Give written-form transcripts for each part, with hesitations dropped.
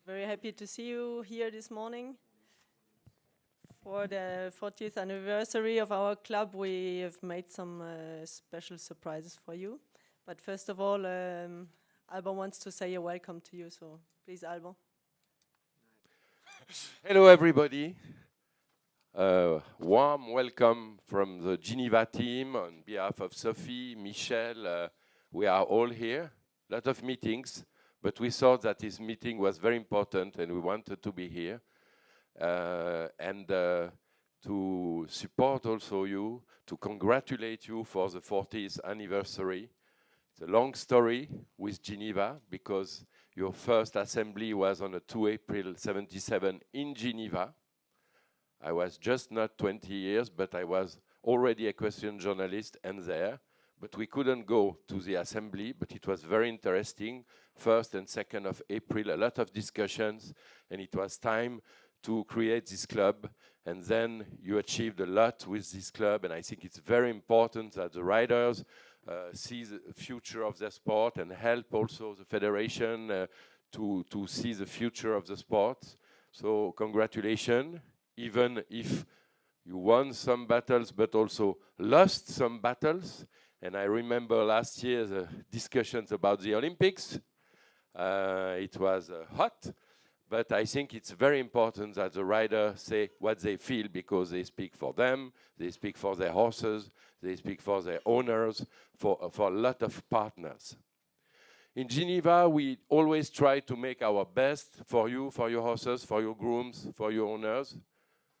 Very happy to see you here this morning. For the 40th anniversary of our club, we have made some special surprises for you. But first of all, Alban wants to say a welcome to you, so please, Alban. Hello, everybody. Warm welcome from the Geneva team on behalf of Sophie, Michel. We are all here, a lot of meetings, but we thought that this meeting was very important and we wanted to be here. And to support also you, to congratulate you for the 40th anniversary. It's a long story with Geneva because your first assembly was on a 2 April 77 in Geneva. I was just not 20 years, but I was already a equestrian journalist and there. But we couldn't go to the assembly, but it was very interesting. 1st and 2nd of April, a lot of discussions, and it was time to create this club. And then you achieved a lot with this club, and I think it's very important that the riders see the future of the sport and help also the federation to see the future of the sport. So congratulations, even if you won some battles but also lost some battles. And I remember last year the discussions about the Olympics. It was hot, but I think it's very important that the riders say what they feel because they speak for them, they speak for their horses, they speak for their owners, for a lot of partners. In Geneva, we always try to make our best for you, for your horses, for your grooms, for your owners.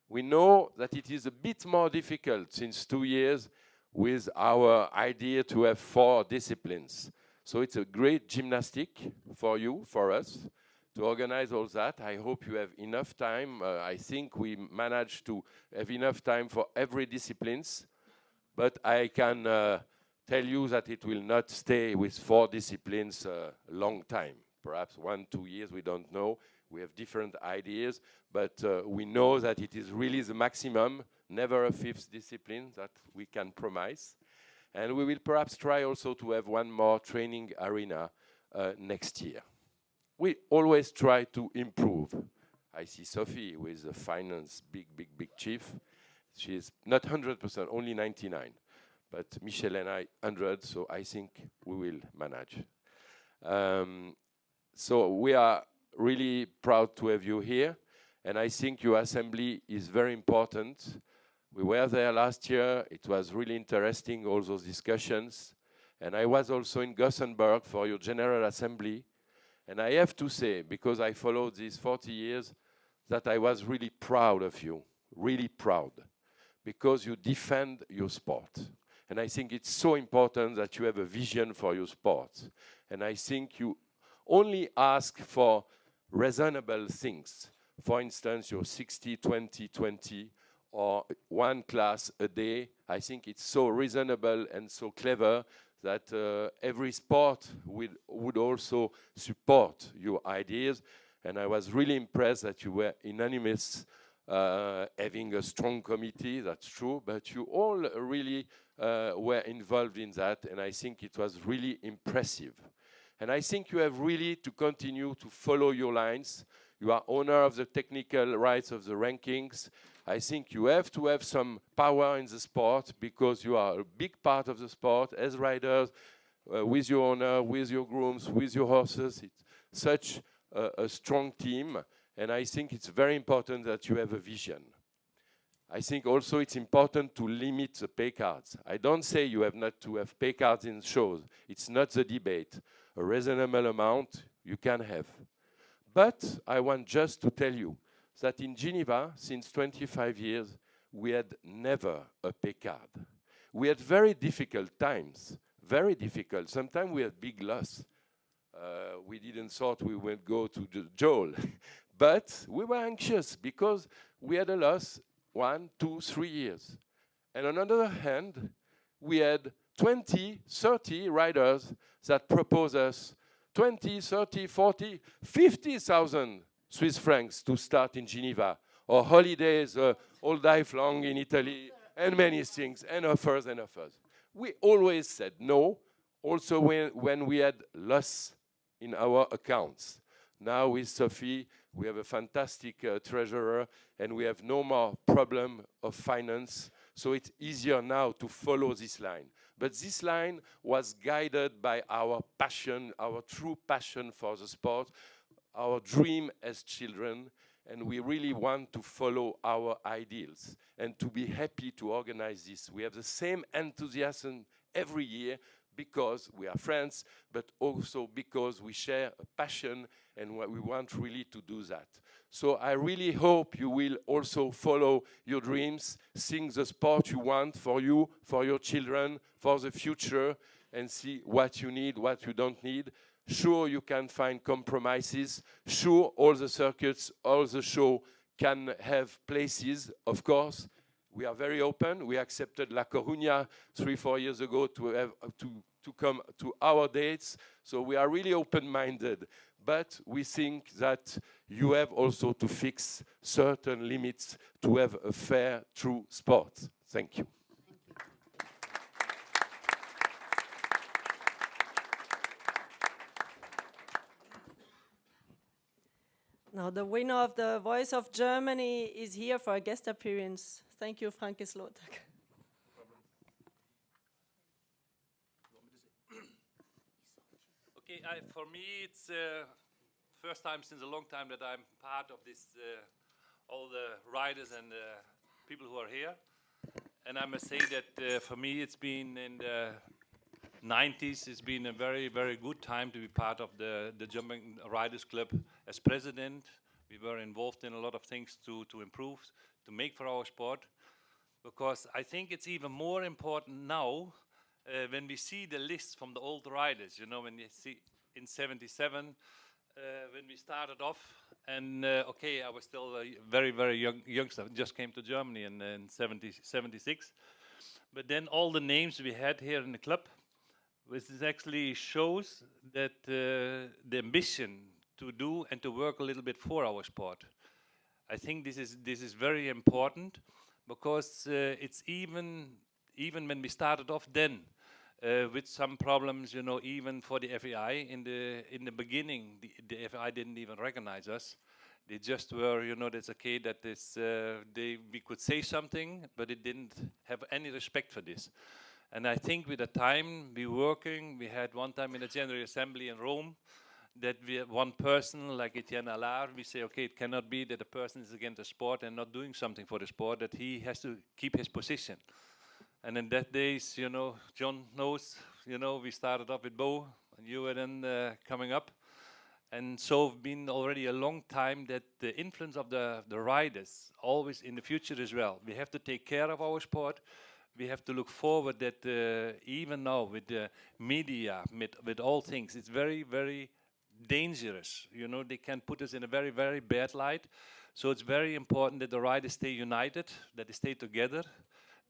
We know that it is a bit more difficult since 2 years with our idea to have 4 disciplines. So it's a great gymnastic for you, for us, to organize all that. I hope you have enough time. I think we managed to have enough time for every disciplines. But I can tell you that it will not stay with 4 disciplines a long time. Perhaps 1-2 years, we don't know. We have different ideas, but we know that it is really the maximum, never a 5th discipline that we can promise. And we will perhaps try also to have 1 more training arena next year. We always try to improve. I see Sophie with the finance big chief. She is not 100%, only 99. But Michel and I, 100, so I think we will manage. So we are really proud to have you here. And I think your assembly is very important. We were there last year. It was really interesting, all those discussions. And I was also in Gothenburg for your General Assembly. And I have to say, because I followed these 40 years, that I was really proud of you, really proud, because you defend your sport. And I think it's so important that you have a vision for your sport. And I think you only ask for reasonable things. For instance, your 60-20-20 or 1 class a day. I think it's so reasonable and so clever that every sport would also support your ideas. And I was really impressed that you were unanimous, having a strong committee, that's true, but you all really were involved in that, and I think it was really impressive. And I think you have really to continue to follow your lines. You are owner of the technical rights of the rankings. I think you have to have some power in the sport because you are a big part of the sport as riders, with your owner, with your grooms, with your horses. It's such a strong team, and I think it's very important that you have a vision. I think also it's important to limit the pay cards. I don't say you have not to have pay cards in shows. It's not the debate. A reasonable amount you can have. But I want just to tell you that in Geneva, since 25 years, we had never a pay card. We had very difficult times, very difficult. Sometimes we had big loss. We didn't thought we would go to the jail. But we were anxious because we had a loss 1, 2, 3 years. And on the other hand, we had 20, 30 riders that proposed us 20, 30, 40, 50,000 Swiss francs to start in Geneva, or holidays all day long in Italy, and many things, and offers and offers. We always said no, also when we had loss in our accounts. Now with Sophie, we have a fantastic treasurer, and we have no more problem of finance. So it's easier now to follow this line. But this line was guided by our passion, our true passion for the sport, our dream as children, and we really want to follow our ideals and to be happy to organize this. We have the same enthusiasm every year because we are friends, but also because we share a passion and we want really to do that. So I really hope you will also follow your dreams, sing the sport you want for you, for your children, for the future, and see what you need, what you don't need. Sure, you can find compromises. Sure, all the circuits, all the show can have places, of course. We are very open. We accepted La Coruña 3-4 years ago to come to our dates. So we are really open-minded. But we think that you have also to fix certain limits to have a fair, true sport. Thank you. Now the winner of the Voice of Germany is here for a guest appearance. Thank you, Franke Slotak. Okay, for me it's first time since a long time that I'm part of this, all the riders and people who are here. And I must say that for me it's been in the 90s, it's been a very, very good time to be part of the Jumping Riders Club as president. We were involved in a lot of things to improve, to make for our sport. Because I think it's even more important now when we see the list from the old riders, you know, when you see in 77, when we started off, and okay, I was still a very, very youngster, just came to Germany in 76. But then all the names we had here in the club, which actually shows that the ambition to do and to work a little bit for our sport. I think this is very important, because it's even when we started off then with some problems, you know, even for the FAI in the beginning, the FAI didn't even recognize us. They just were, you know, that's okay, that this we could say something, but it didn't have any respect for this. And I think with the time we working, we had one time in the General Assembly in Rome, that we had one person like Etienne Allard, we say, okay, it cannot be that a person is against the sport and not doing something for the sport, that he has to keep his position. And in that days, you know, John knows, you know, we started off with Bo, and you were then coming up. And so it's been already a long time that the influence of the riders, always in the future as well. We have to take care of our sport. We have to look forward that even now with the media, with all things, it's very, very dangerous. You know, they can put us in a very, very bad light. So it's very important that the riders stay united, that they stay together,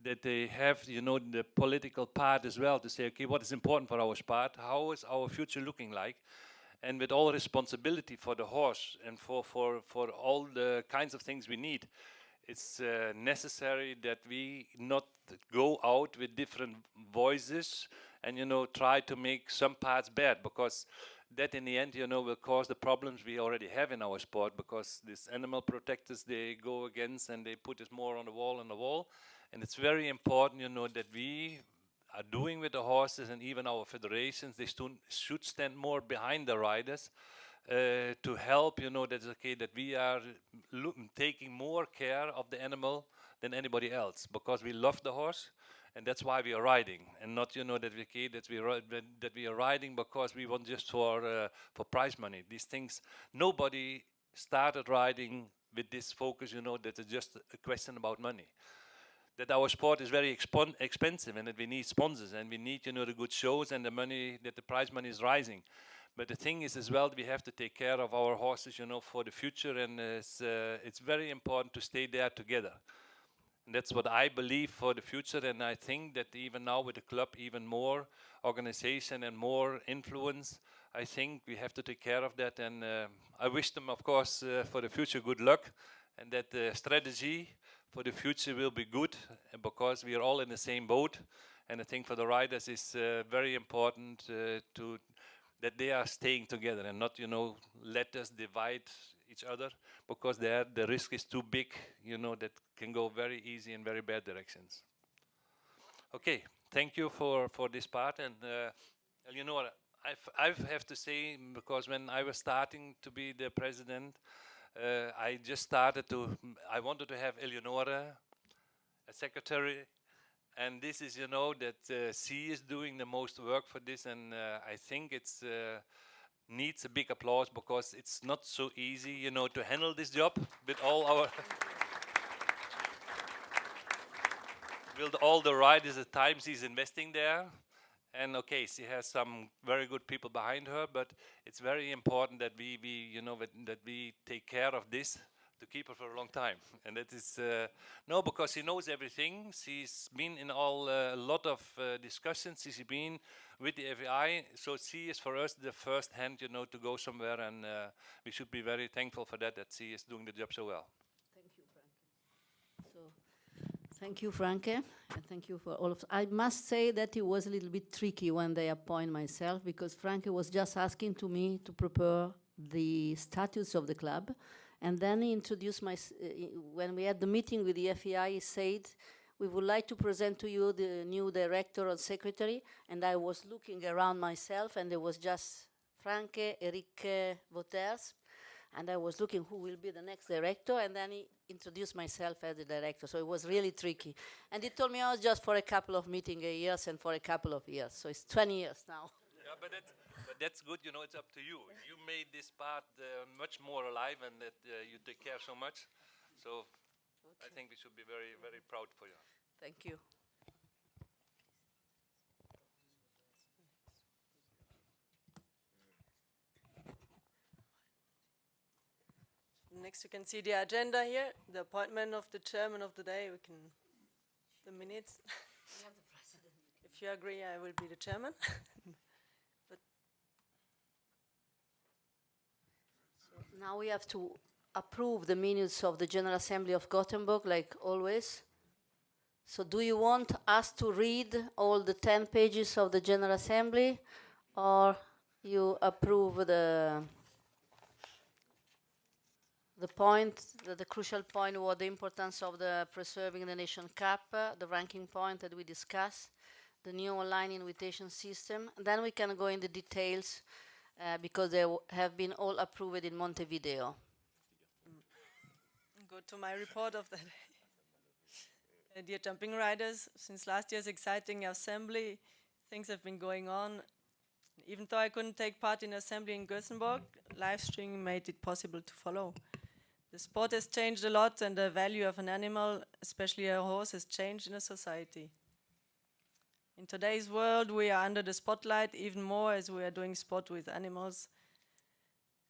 that they have, you know, the political part as well to say, okay, what is important for our sport? How is our future looking like? And with all responsibility for the horse and for all the kinds of things we need, it's necessary that we not go out with different voices and, you know, try to make some parts bad, because that in the end, you know, will cause the problems we already have in our sport, because these animal protectors, they go against and they put us more on the wall. And it's very important, you know, that we are doing with the horses, and even our federations, they should stand more behind the riders to help, you know, that's okay, that we are taking more care of the animal than anybody else, because we love the horse, and that's why we are riding, and not, you know, that we are riding because we want just for prize money. These things, nobody started riding with this focus, you know, that it's just a question about money. That our sport is very expensive, and that we need sponsors, and we need, you know, the good shows and the money, that the prize money is rising. But the thing is as well, we have to take care of our horses, you know, for the future, and it's very important to stay there together. And that's what I believe for the future, and I think that even now with the club, even more organization and more influence, I think we have to take care of that. And I wish them, of course, for the future good luck, and that the strategy for the future will be good, because we are all in the same boat. And I think for the riders it's very important to that they are staying together and not, let us divide each other, because there the risk is too big, that can go very easy in very bad directions. Okay, thank you for this part. And Eleonora, I have to say, because when I was starting to be the president, I wanted to have Eleonora a secretary, and this is, that she is doing the most work for this, and I think it's needs a big applause, because it's not so easy, to handle this job with all our with all the riders, the times he's investing there. And okay, she has some very good people behind her, but it's very important that we that we take care of this to keep her for a long time. And that is no, because she knows everything. She's been in a lot of discussions. She's been with the FAI, so she is for us the first hand, to go somewhere, and we should be very thankful for that she is doing the job so well. Thank you, Franke. So, thank you, Franke, and thank you for all of. I must say that it was a little bit tricky when they appoint myself, because Franke was just asking to me to prepare the statutes of the club, and then he introduced when we had the meeting with the FEI, he said, we would like to present to you the new director and secretary, and I was looking around myself, and there was just Franke, Ijrc Ga, and I was looking who will be the next director, and then he introduced myself as the director, so it was really tricky. And he told me I was just for a couple of meeting years and for a couple of years, so it's 20 years now. Yeah, but that's good, it's up to you. You made this part much more alive, and that you take care so much. So okay. I think we should be very, very proud for you. Thank you. Next, you can see the agenda here, the appointment of the chairman of the day. The minutes. If you agree, I will be the chairman. Now we have to approve the minutes of the General Assembly of Gothenburg, like always. So do you want us to read all the 10 pages of the General Assembly, or you approve the point, the crucial point was the importance of the preserving the Nation Cup, the ranking point that we discussed, the new online invitation system. And then we can go in the details because they have been all approved in Montevideo. Go to my report of the day. Dear jumping riders, since last year's exciting assembly, things have been going on. Even though I couldn't take part in assembly in Gothenburg, live streaming made it possible to follow. The sport has changed a lot, and the value of an animal, especially a horse, has changed in a society. In today's world, we are under the spotlight even more as we are doing sport with animals.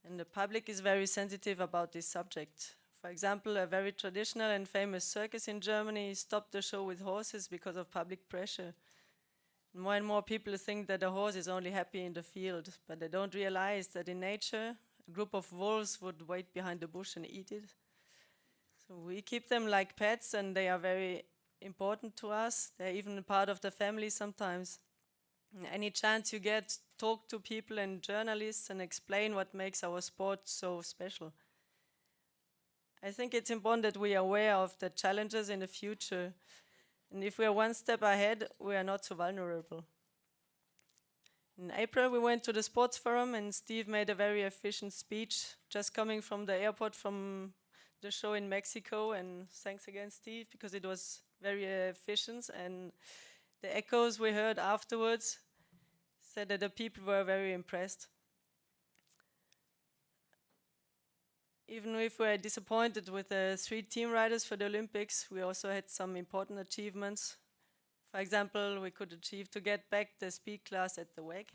And the public is very sensitive about this subject. For example, a very traditional and famous circus in Germany stopped the show with horses because of public pressure. More and more people think that a horse is only happy in the field, but they don't realize that in nature, a group of wolves would wait behind the bush and eat it. So we keep them like pets, and they are very important to us. They're even a part of the family sometimes. Any chance you get, talk to people and journalists and explain what makes our sport so special. I think it's important that we are aware of the challenges in the future. And if we are one step ahead, we are not so vulnerable. In April, we went to the sports forum, and Steve made a very efficient speech, just coming from the airport from the show in Mexico. And thanks again, Steve, because it was very efficient. And the echoes we heard afterwards said that the people were very impressed. Even if we are disappointed with the 3 team riders for the Olympics, we also had some important achievements. For example, we could achieve to get back the speed class at the WEG.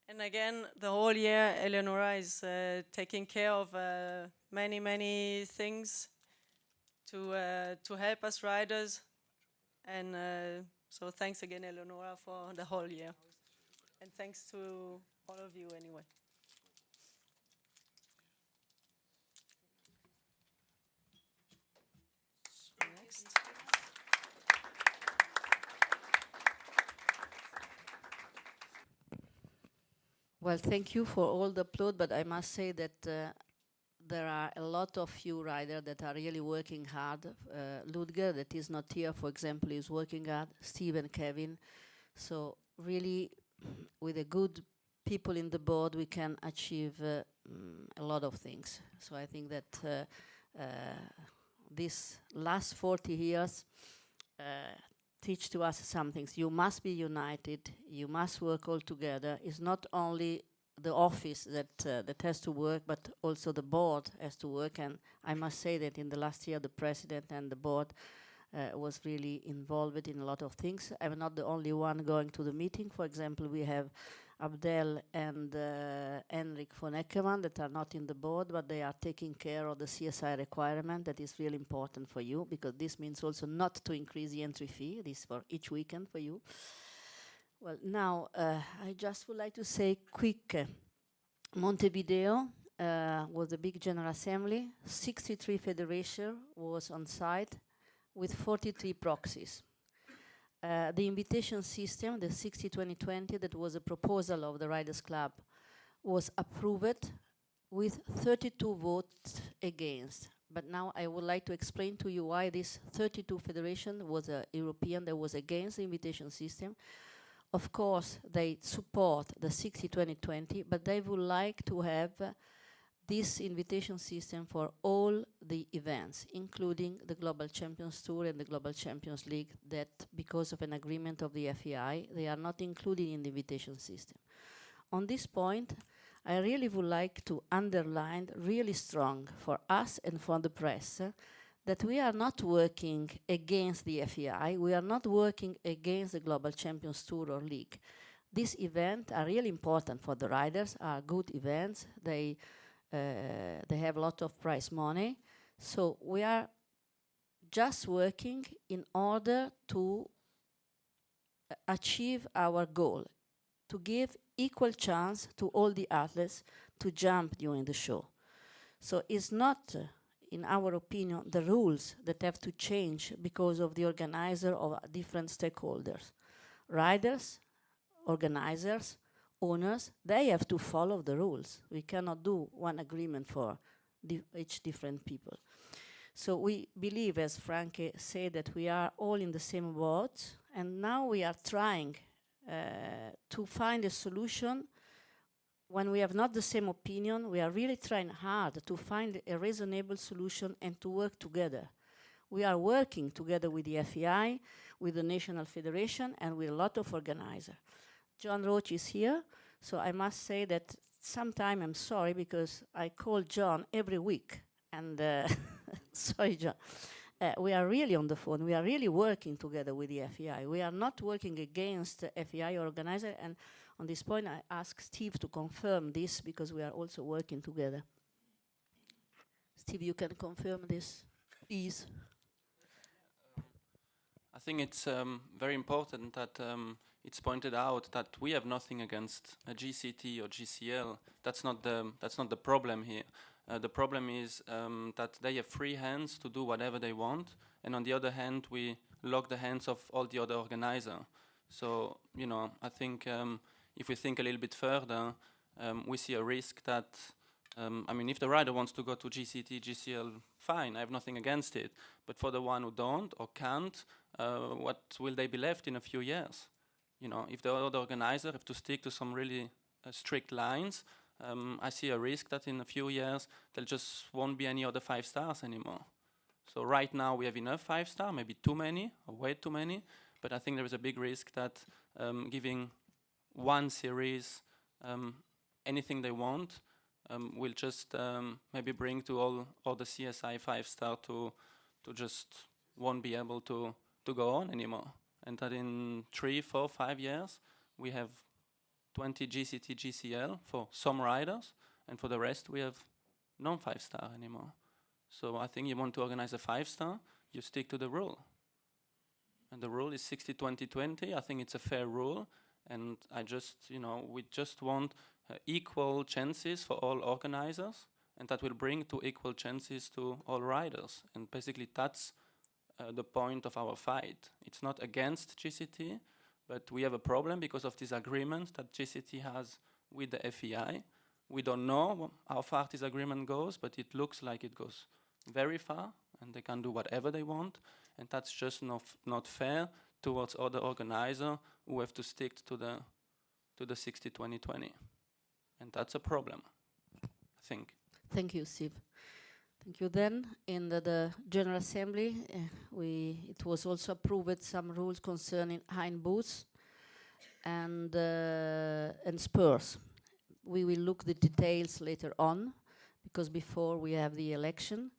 And again, the whole year, Eleonora is taking care of many, many things to help us riders. And so thanks again, Eleonora, for the whole year. And thanks to all of you anyway. Next. Well, thank you for all the applaud, but I must say that there are a lot of you riders that are really working hard. Ludger, that is not here, for example, is working hard. Steve and Kevin. So really, with a good people in the board, we can achieve a lot of things. So I think that this last 40 years teach to us some things. You must be united. You must work all together. It's not only the office that has to work, but also the board has to work. And I must say that in the last year, the president and the board was really involved in a lot of things. I'm not the only one going to the meeting. For example, we have Abdel and Henrik von Eckermann that are not in the board, but they are taking care of the CSI requirement that is really important for you, because this means also not to increase the entry fee. This for each weekend for you. Well, now I just would like to say quick. Montevideo was a big General Assembly. 63 federation was on site with 43 proxies. The invitation system, the 60-20-20, that was a proposal of the Riders Club, was approved with 32 votes against. But now I would like to explain to you why this 32 federation was a European that was against the invitation system. Of course, they support the 60-20-20, but they would like to have this invitation system for all the events, including the Global Champions Tour and the Global Champions League, that because of an agreement of the FEI, they are not included in the invitation system. On this point, I really would like to underline really strong for us and for the press that we are not working against the FEI, we are not working against the Global Champions Tour or League. These events are really important for the riders, are good events, they have a lot of prize money. So we are just working in order to achieve our goal, to give equal chance to all the athletes to jump during the show. So it's not, in our opinion, the rules that have to change because of the organizer or different stakeholders. Riders, organizers, owners, they have to follow the rules. We cannot do one agreement for each different people. So we believe, as Franke said, that we are all in the same boat, and now we are trying to find a solution. When we have not the same opinion, we are really trying hard to find a reasonable solution and to work together. We are working together with the FEI, with the National Federation, and with a lot of organizers. John Roach is here, so I must say that sometime I'm sorry because I call John every week, and sorry, John. We are really on the phone. We are really working together with the FEI. We are not working against the FEI organizer, and on this point I ask Steve to confirm this because we are also working together. Steve, you can confirm this, please. I think it's very important that it's pointed out that we have nothing against a GCT or GCL. That's not the problem here. The problem is that they have free hands to do whatever they want, and on the other hand, we lock the hands of all the other organizers. So, you know, I think if we think a little bit further, we see a risk that, I mean, if the rider wants to go to GCT, GCL, fine, I have nothing against it. But for the one who don't or can't, what will they be left in a few years? You know, if the other organizer have to stick to some really strict lines, I see a risk that in a few years there just won't be any other 5 stars anymore. So right now we have enough 5 star, maybe too many or way too many, but I think there is a big risk that giving one series anything they want will just maybe bring to all the CSI 5 star to just won't be able to go on anymore. And that in 3, 4, 5 years we have 20 GCT, GCL for some riders, and for the rest we have no 5 star anymore. So I think you want to organize a 5 star, you stick to the rule. And the rule is 60-20-20. I think it's a fair rule, and I just, you know, we just want equal chances for all organizers, and that will bring to equal chances to all riders. And basically that's the point of our fight. It's not against GCT, but we have a problem because of this agreement that GCT has with the FEI. We don't know how far this agreement goes, but it looks like it goes very far, and they can do whatever they want, and that's just not fair towards other organizers who have to stick to the 60-20-20, and that's a problem, I think. Thank you, Steve. Thank you. Then, in the General Assembly, it was also approved some rules concerning hind boots and spurs. We will look the details later on, because before we have the election.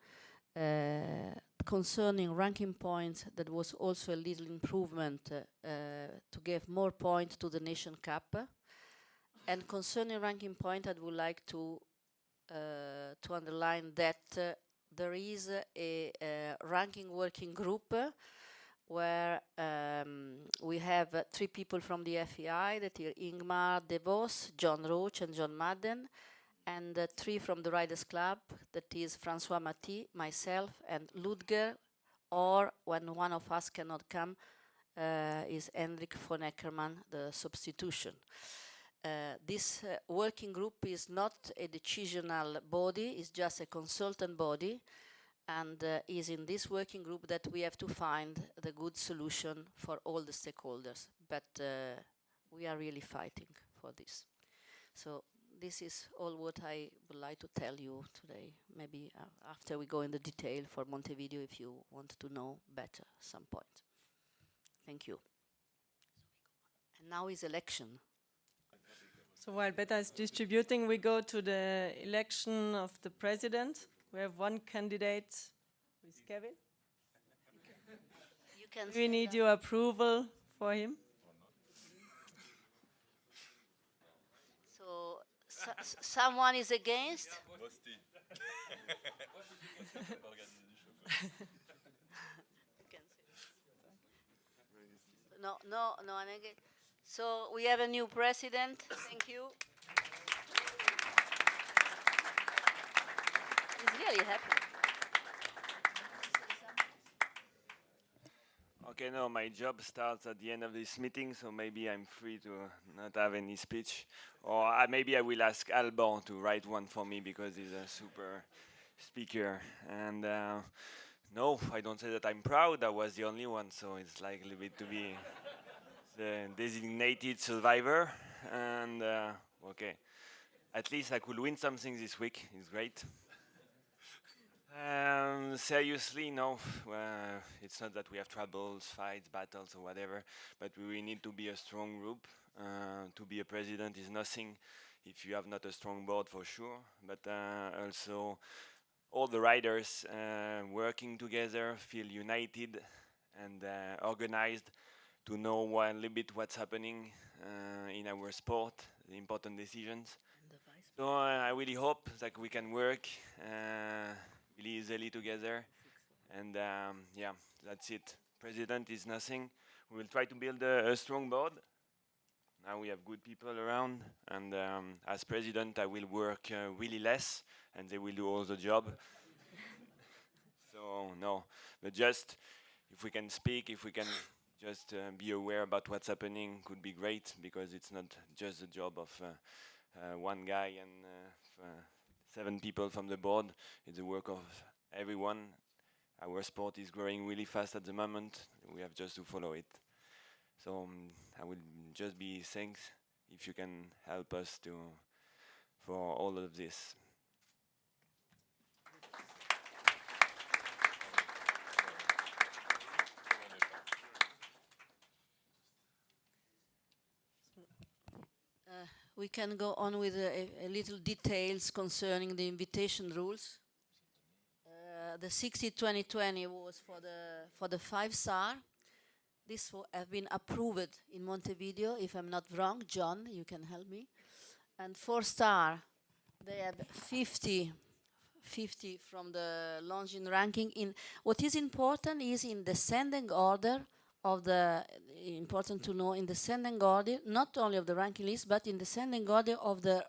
Concerning ranking points, that was also a little improvement to give more points to the Nation Cup. And concerning ranking point, I would like to underline that there is a ranking working group where we have 3 people from the FEI, that are Ingmar De Vos, John Roach and John Madden, and 3 from the Riders Club, that is François Mati, myself, and Ludger, or when one of us cannot come, is Hendrik von Eckermann, the substitution. This working group is not a decisional body, it's just a consultant body, and is in this working group that we have to find the good solution for all the stakeholders. But we are really fighting for this. So this is all what I would like to tell you today. Maybe after we go in the detail for Montevideo, if you want to know better some point. Thank you. And now is election. So while Beta is distributing, we go to the election of the president. We have one candidate, who is Kevin. You can We need your approval for him. So someone is against? No, I'm against. So we have a new president. Thank you. He's really happy. Okay, no, my job starts at the end of this meeting, so maybe I'm free to not have any speech. Or maybe I will ask Alban to write one for me, because he's a super speaker. And no, I don't say that I'm proud. I was the only one, so it's like a little bit to be the designated survivor. And okay, at least I could win something this week. It's great. Seriously, no, it's not that we have troubles, fights, battles, or whatever, but we need to be a strong group. To be a president is nothing if you have not a strong board, for sure, but also all the riders working together, feel united and organized to know a little bit what's happening in our sport, the important decisions. So I really hope that we can work really easily together, and yeah, that's it. President is nothing. We will try to build a strong board. Now we have good people around, and as president I will work really less, and they will do all the job. So no, but just if we can speak, if we can just be aware about what's happening, could be great, because it's not just the job of one guy and 7 people from the board. It's the work of everyone. Our sport is growing really fast at the moment. We have just to follow it. So I will just be thanks if you can help us for all of this. We can go on with a little details concerning the invitation rules. The 60-20-20 was for the 5-star. This have been approved in Montevideo, if I'm not wrong. John, you can help me. And 4-star, they have 50 from the Longines ranking. What is important is in descending order of the, important to know, in descending order, not only of the ranking list, but in descending order of the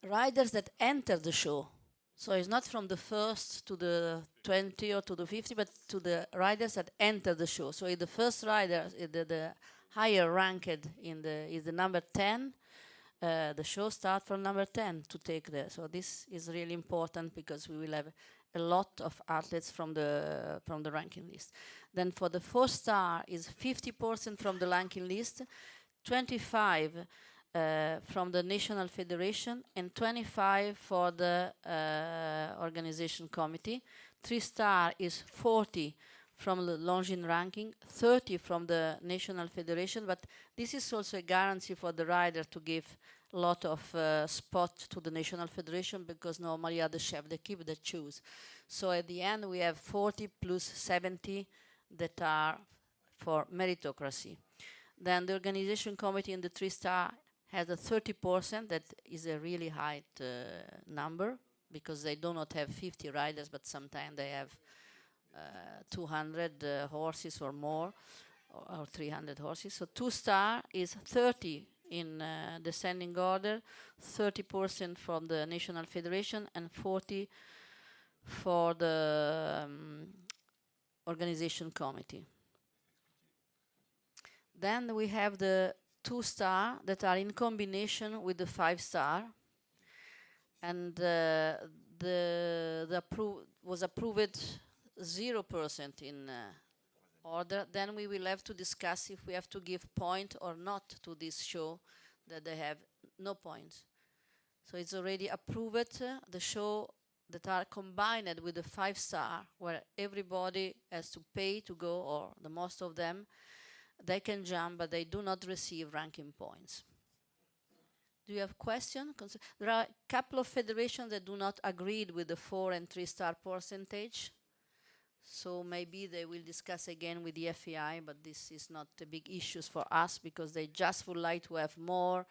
riders that enter the show. So it's not from the 1st to the 20 or to the 50, but to the riders that enter the show. So if the first rider, the higher ranked is the number 10, the show start from number 10 to take the. So this is really important because we will have a lot of athletes from the ranking list. Then for the 4-star is 50% from the ranking list, 25 from the national federation, and 25 for the organization committee. 3-star is 40 from the Longines ranking, 30 from the national federation, but this is also a guarantee for the rider to give a lot of spot to the national federation, because normally are the chef d'équipe that choose. So at the end we have 40 plus 70 that are for meritocracy. Then the organization committee in the 3-star has a 30%, that is a really high number, because they do not have 50 riders, but sometimes they have 200 horses or more, or 300 horses. So 2-star is 30 in descending order, 30% from the national federation, and 40 for the organization committee. Then we have the 2-star that are in combination with the 5-star, and was approved 0% in order. Then we will have to discuss if we have to give point or not to this show that they have no points. So it's already approved, the show that are combined with the 5-star, where everybody has to pay to go, or the most of them, they can jump, but they do not receive ranking points. Do you have questions? There are a couple of federations that do not agree with the 4 and 3-star percentage. So maybe they will discuss again with the FEI, but this is not a big issue for us, because they just would like to have more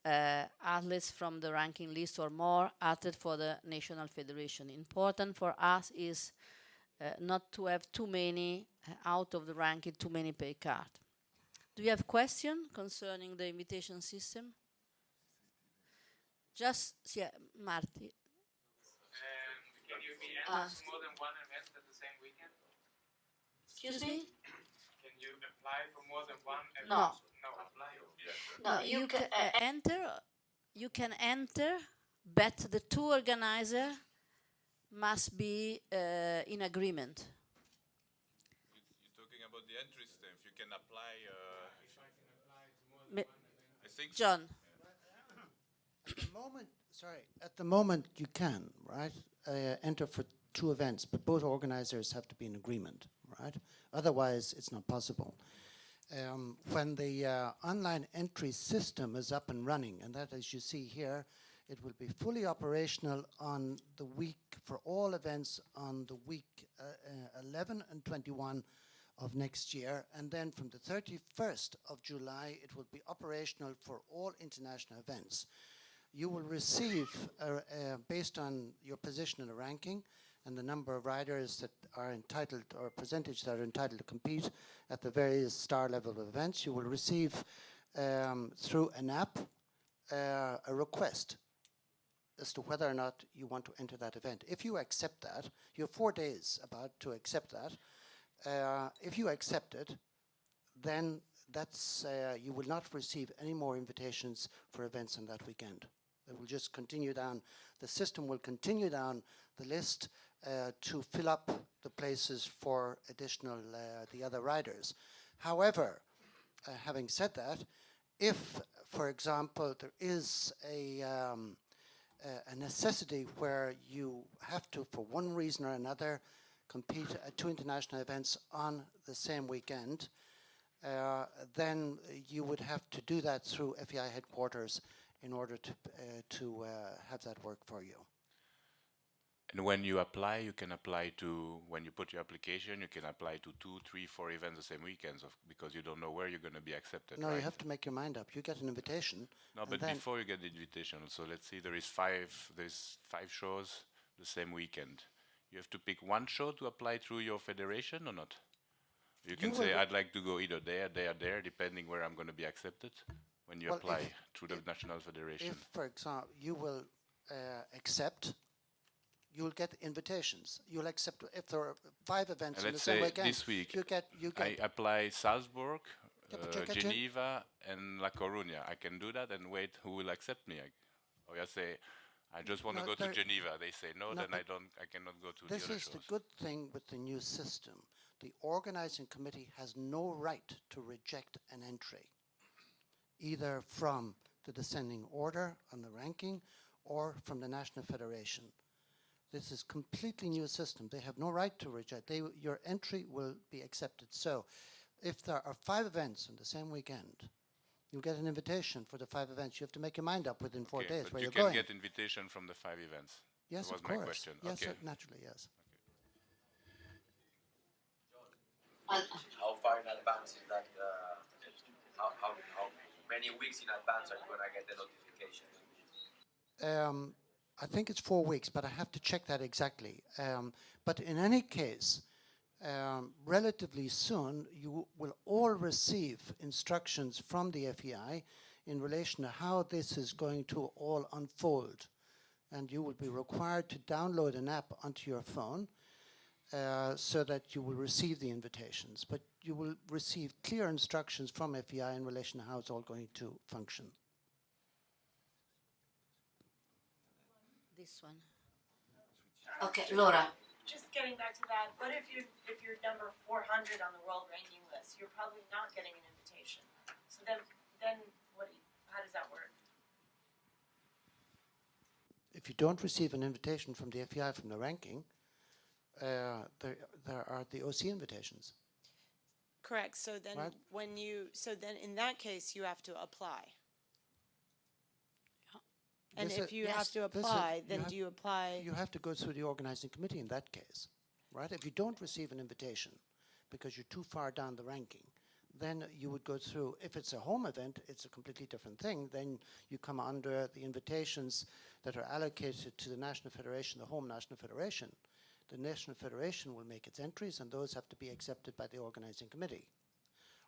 athletes from the ranking list, or more athletes for the national federation. Important for us is not to have too many out of the ranking, too many pay card. Do you have questions concerning the invitation system? Just, yeah, Marty. Can you be entered to more than one event at the same weekend? Excuse me? Can you apply for more than one event? No. No, apply. No, you can enter. You can enter, but the tour organizer must be in agreement. You're talking about the entry stamp. You can apply. I think. John. At the moment you can, right, enter for 2 events, but both organizers have to be in agreement, right? Otherwise, it's not possible. When the online entry system is up and running, and that, as you see here, it will be fully operational on the week, for all events on the week 11 and 21 of next year, and then from the 31st of July, it will be operational for all international events. You will receive, based on your position in the ranking and the number of riders that are entitled, or percentage that are entitled to compete at the various star level of events, you will receive through an app a request as to whether or not you want to enter that event. If you accept that, you have 4 days about to accept that. If you accept it, then that's you will not receive any more invitations for events on that weekend. It will just continue down. The system will continue down the list to fill up the places for additional the other riders. However, having said that, if, for example, there is a necessity where you have to, for one reason or another, compete at 2 international events on the same weekend, then you would have to do that through FEI headquarters in order to have that work for you. And when you apply, you can apply to, when you put your application, you can apply to 2, 3, 4 events the same weekends, because you don't know where you're going to be accepted. No, right? you have to make your mind up. You get an invitation. No, but before you get the invitation, so let's see, there's 5 shows the same weekend. You have to pick one show to apply through your federation or not? You can say, I'd like to go either there, depending where I'm going to be accepted when you apply through the national federation. If, for example, you will accept, you'll get invitations. You'll accept if there are 5 events in the let's same say weekend. this week, you get I apply Salzburg, but you get your- Geneva and La Coruña. I can do that and wait who will accept me. Or I say, I just want to No, go to there- Geneva. They say no, No, then but I cannot go to the This other is the shows. good thing with the new system. The organizing committee has no right to reject an entry, either from the descending order on the ranking or from the National Federation. This is completely new system. They have no right to reject. Your entry will be accepted. So if there are 5 events on the same weekend, you get an invitation for the 5 events. You have to make your mind up within 4 Okay, days but where you you're can going. get invitation from the 5 events. Yes, that was of course. my question. Yes, okay. naturally, yes. How far in advance is that? How many weeks in advance are you going to get the notification? I think it's 4 weeks, but I have to check that exactly. But in any case, relatively soon, you will all receive instructions from the FEI in relation to how this is going to all unfold. And you will be required to download an app onto your phone so that you will receive the invitations. But you will receive clear instructions from FEI in relation to how it's all going to function. This one. Okay, Laura. Just getting back to that, what if you're number 400 on the world ranking list? You're probably not getting an invitation. So then how does that work? If you don't receive an invitation from the FEI from the ranking, there are the OC invitations. Correct. So then Right. in that case you have to apply. And This if is- you yes, have to this is- apply, you then have- do you apply? You have to go through the organizing committee in that case, right? If you don't receive an invitation because you're too far down the ranking, then you would go through. If it's a home event, it's a completely different thing. Then you come under the invitations that are allocated to the National Federation, the home National Federation. The National Federation will make its entries, and those have to be accepted by the organizing committee.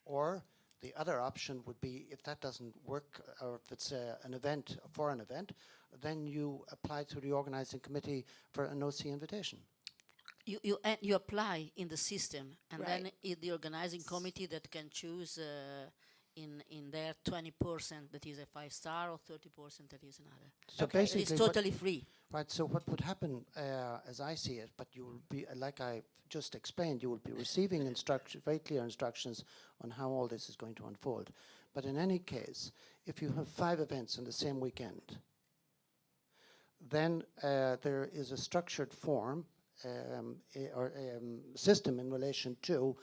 Or the other option would be, if that doesn't work, or if it's an event, a foreign event, then you apply to the organizing committee for an OC invitation. You apply in the system, and then Right. it's the organizing committee that can choose in their 20% that is a 5-star or 30% that is another. So Okay. basically, It's totally free. right. So what would happen, as I see it, but you will be, like I just explained, you will be receiving instructions, very clear instructions on how all this is going to unfold. But in any case, if you have 5 events on the same weekend, then there is a structured form or system in relation to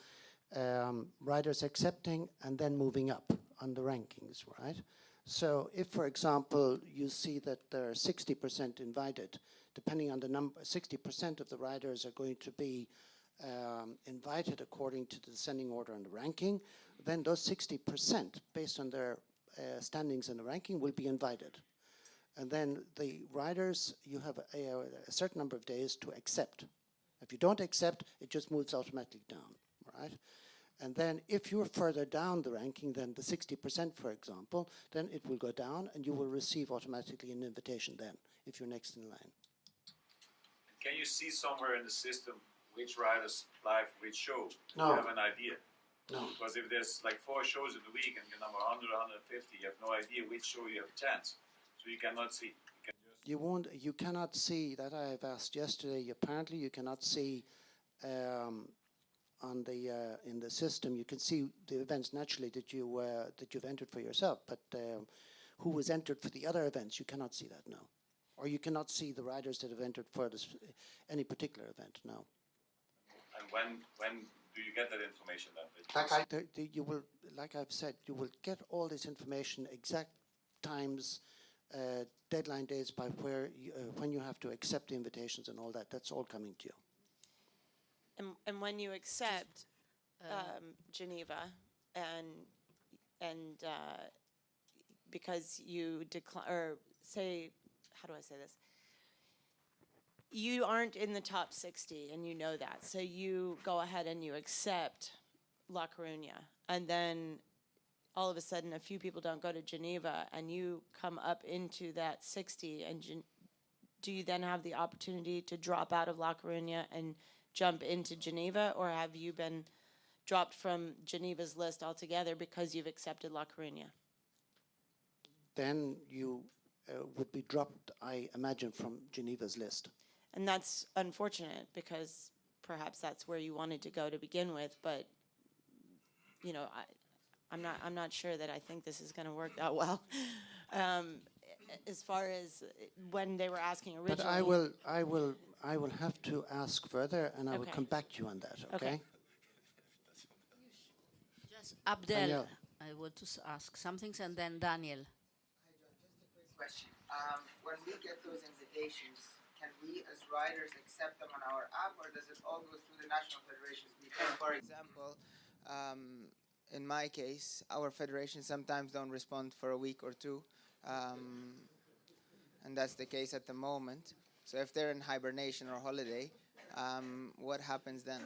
riders accepting and then moving up on the rankings, right? So if, for example, you see that there are 60% invited, depending on the number, 60% of the riders are going to be invited according to the descending order on the ranking, then those 60%, based on their standings in the ranking, will be invited. And then the riders, you have a certain number of days to accept. If you don't accept, it just moves automatically down, right? And then if you're further down the ranking than the 60%, for example, then it will go down and you will receive automatically an invitation then, if you're next in line. Can you see somewhere in the system which riders apply for which show? No. Do you have an idea? No. Because if there's like 4 shows in the week and you're number 100, 150, you have no idea which show you have a chance. So you cannot see. You cannot see, that I have asked yesterday, apparently you cannot see on the in the system, you can see the events naturally that you've entered for yourself, but who was entered for the other events, you cannot see that now. Or you cannot see the riders that have entered for this, any particular event, no. And when do you get that information then? You will, like I've said, you will get all this information, exact times, deadline days by where when you have to accept the invitations and all that. That's all coming to you. And when you accept Geneva and because you decline, or say, how do I say this? You aren't in the top 60 and you know that. So you go ahead and you accept La Coruña. And then all of a sudden a few people don't go to Geneva and you come up into that 60. And do you then have the opportunity to drop out of La Coruña and jump into Geneva? Or have you been dropped from Geneva's list altogether because you've accepted La Coruña. Then you would be dropped, I imagine, from Geneva's list. And that's unfortunate because perhaps that's where you wanted to go to begin with, but you know, I'm not sure that I think this is going to work that well. As far as when they were asking originally. But I will have to ask further, and I will Okay. come back to you on that. Okay. Okay. Just Abdel, Daniel. I want to ask something, and then Daniel. Question. When we get those invitations, can we as riders accept them on our app, or does it all go through the national federations? Because, for example, in my case, our federations sometimes don't respond for a week or two, and that's the case at the moment. So if they're in hibernation or holiday, what happens then?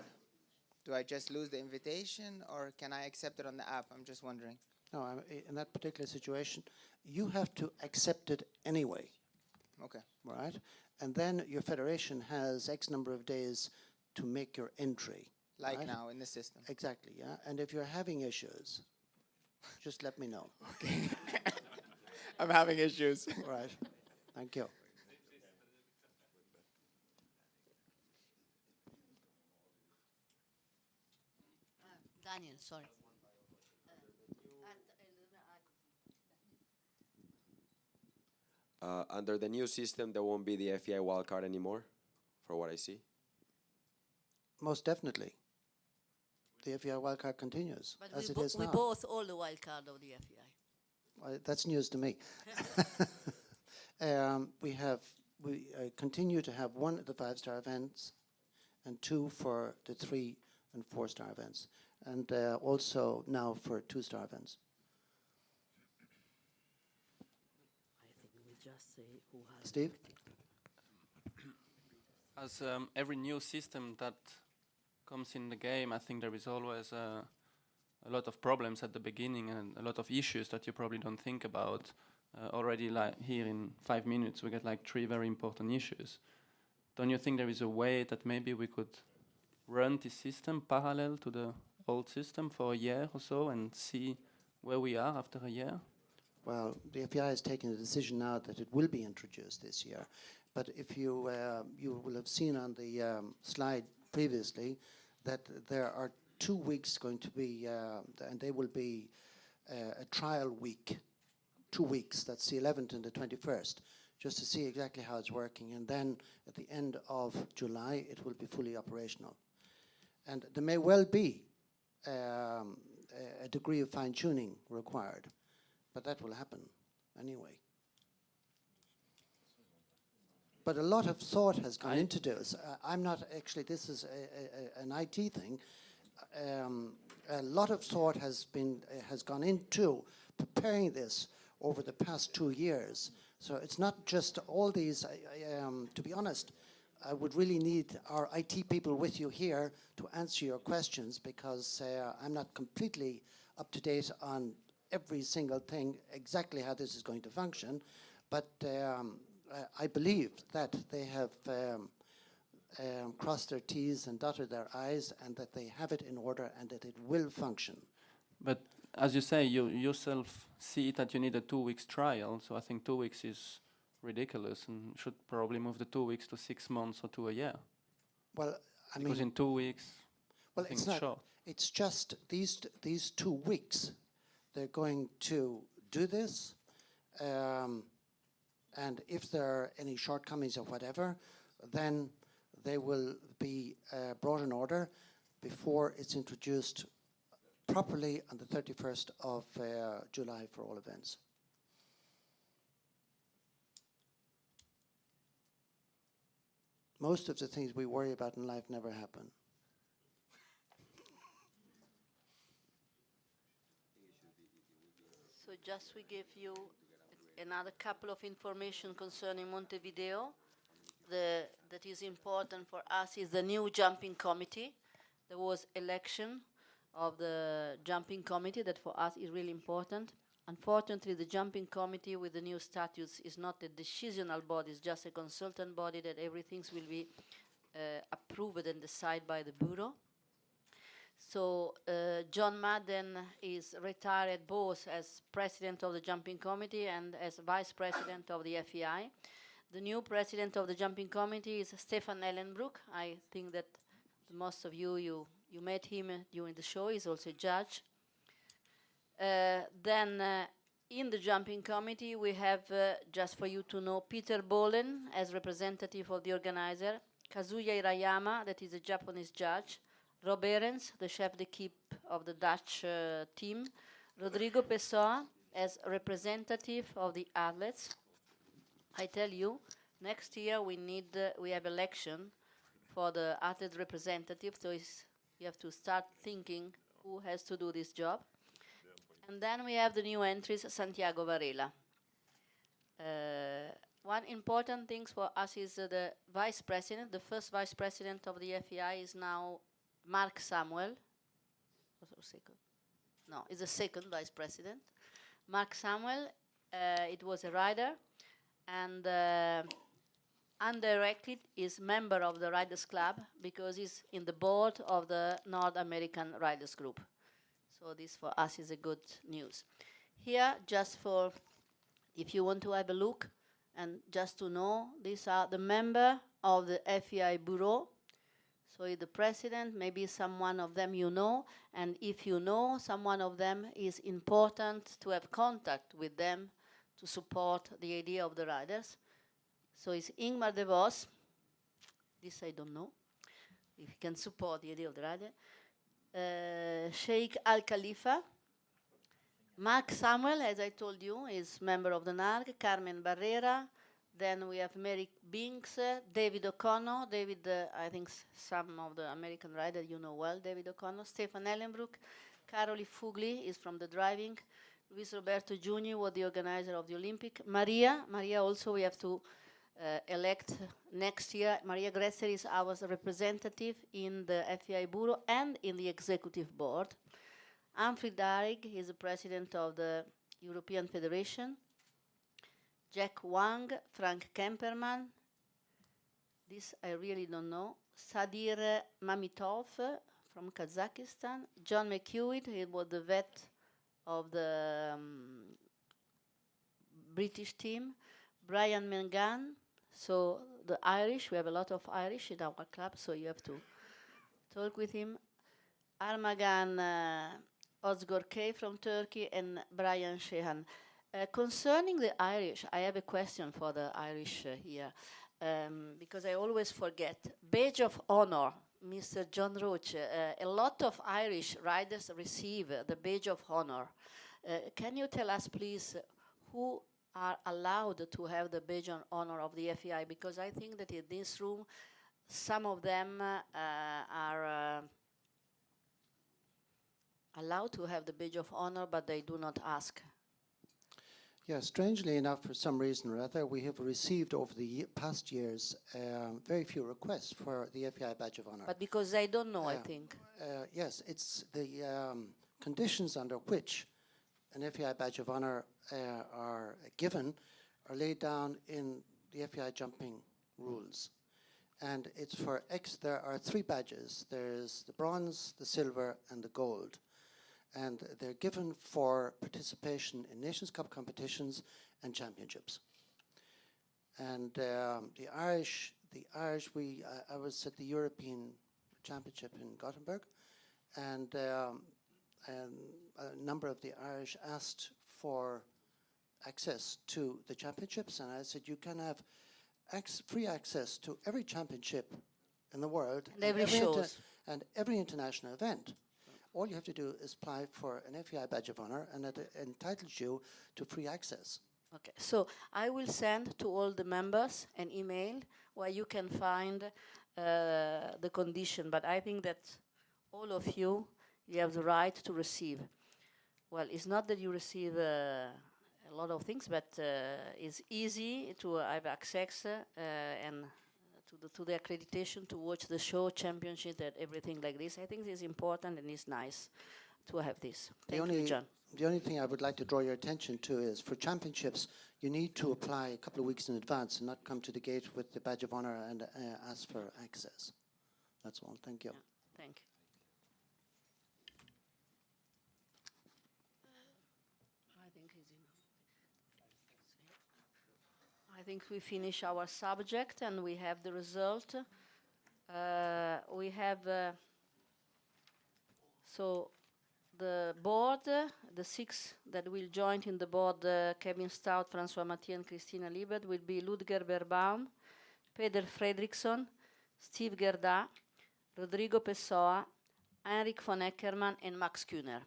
Do I just lose the invitation, or can I accept it on the app? I'm just wondering. No, in that particular situation, you have to accept it anyway. Okay. Right? And then your federation has X number of days to make your entry. Like right? now in the system. Exactly, yeah. And if you're having issues, just let me know. Okay. I'm having issues. Right. Thank you. Daniel, sorry. Under the new system, there won't be the FEI wildcard anymore, for what I see. Most definitely. The FEI wildcard continues, But as we, it is we now. both all the wild card of the FEI. Well, that's news to me. We continue to have one of the 5-star events and two for the 3- and 4-star events, and also now for 2-star events. I think we just say who has. Steve? As every new system that comes in the game, I think there is always a lot of problems at the beginning and a lot of issues that you probably don't think about. Already, like here in 5 minutes, we get like 3 very important issues. Don't you think there is a way that maybe we could run this system parallel to the old system for a year or so and see where we are after a year? Well, the FEI has taken a decision now that it will be introduced this year. But if you you will have seen on the slide previously that there are 2 weeks going to be, and they will be a trial week, 2 weeks. That's the 11th and the 21st, just to see exactly how it's working. And then at the end of July, it will be fully operational. And there may well be a degree of fine-tuning required, but that will happen anyway. But a lot of thought has gone into this. I'm not actually, this is an IT thing. A lot of thought has gone into preparing this over the past 2 years. So it's not just all these, to be honest, I would really need our IT people with you here to answer your questions, because I'm not completely up to date on every single thing, exactly how this is going to function. But I believe that they have crossed their T's and dotted their I's, and that they have it in order and that it will function. But as you say, you yourself see that you need a 2 weeks trial, so I think 2 weeks is ridiculous and should probably move the 2 weeks to 6 months or to a year. Well, I because mean, in 2 weeks, well, I think it's not. short. It's just these 2 weeks. They're going to do this, and if there are any shortcomings or whatever, then they will be brought in order before it's introduced properly on the 31st of July for all events. Most of the things we worry about in life never happen. So just we give you another couple of information concerning Montevideo. That is important for us is the new jumping committee. There was election of the jumping committee that for us is really important. Unfortunately, the jumping committee with the new statutes is not a decisional body, it's just a consultant body that everything will be approved and decided by the Bureau. So John Madden is retired both as president of the jumping committee and as vice president of the FEI. The new president of the jumping committee is Stefan Ellenbrook. I think that most of you met him during the show. He's also a judge. Then in the jumping committee we have, just for you to know, Peter Bolen as representative of the organizer, Kazuya Hirayama, that is a Japanese judge, Rob Ahrens, the chef d'équipe of the Dutch team, Rodrigo Pessoa as representative of the athletes. I tell you, next year we have election for the athlete representative, so you have to start thinking who has to do this job. And then we have the new entries, Santiago Varela. One important thing for us is the vice president. The first vice president of the FEI is now Mark Samuel. Second? No, is the second vice president. Mark Samuel, it was a rider, and undirected is member of the Riders Club because he's in the board of the North American Riders Group. So this for us is a good news. Here, just for, if you want to have a look, and just to know, these are the members of the FEI Bureau. So the president, maybe someone of them you know, and if you know someone of them, is important to have contact with them to support the idea of the riders. So it's Ingmar de Vos, this I don't know, if he can support the idea of the rider. Sheikh Al Khalifa, Mark Samuel, as I told you, is member of the NARG, Carmen Barrera, then we have Merrick Binks, David O'Connor, I think some of the American riders you know well, David O'Connor, Stefan Ellenbrook, Caroli Fugli is from the driving, Luis Roberto Jr. was the organizer of the Olympic, Maria also we have to elect next year. Maria Gresser is our representative in the FEI Bureau and in the executive board. Humphrey Darig is the president of the European Federation. Jack Wang, Frank Kemperman, this I really don't know. Sadir Mamitov from Kazakhstan. John McHewitt, he was the vet of the British team. Brian Mengan, so the Irish, we have a lot of Irish in our club, so you have to talk with him. Armagan Ozgorkey from Turkey and Brian Sheehan. Concerning the Irish, I have a question for the Irish here, because I always forget. Badge of honor, Mr. John Roach, a lot of Irish riders receive the badge of honor. Can you tell us, please, who are allowed to have the badge of honor of the FEI? Because I think that in this room, some of them are allowed to have the badge of honor, but they do not ask. Yeah, strangely enough, for some reason or other, we have received over the past years very few requests for the FEI Badge of Honor. But because they don't know, I think. Yes, it's the conditions under which an FEI Badge of Honor are given are laid down in the FEI jumping rules. And it's for there are 3 badges. There's the bronze, the silver, and the gold. And they're given for participation in Nations Cup competitions and championships. And the Irish, I was at the European Championship in Gothenburg, and a number of the Irish asked for access to the championships, and I said, you can have free access to every championship in the world and every international event. All you have to do is apply for an FEI Badge of Honor, and it entitles you to free access. Okay, so I will send to all the members an email where you can find the condition, but I think that all of you have the right to receive. Well, it's not that you receive a lot of things, but it's easy to have access and to the accreditation to watch the show, championship, and everything like this. I think this is important and it's nice to have this. Thank you, John. The only thing I would like to draw your attention to is for championships, you need to apply a couple of weeks in advance and not come to the gate with the Badge of Honor and ask for access. That's all. Thank you. Yeah, thank you. I think we finish our subject and we have the result. We have so the board, the 6 that will join in the board, Kevin Stout, François Mathieu and Christina Liebert, will be Ludger Berbaum, Peder Fredriksson, Steve Gerda, Rodrigo Pessoa, Heinrich von Eckermann and Max Kühner.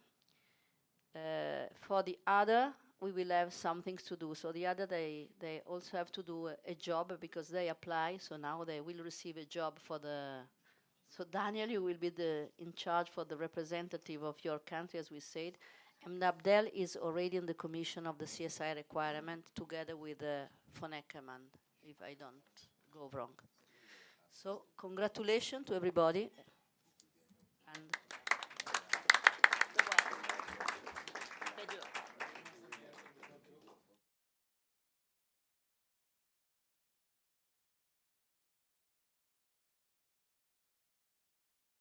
For the other, we will have some things to do. So the other, they also have to do a job because they apply. So now they will receive a job for the. So Daniel, you will be in charge for the representative of your country, as we said. And Abdel is already in the commission of the CSI requirement together with von Eckermann, if I don't go wrong. So congratulations to everybody. And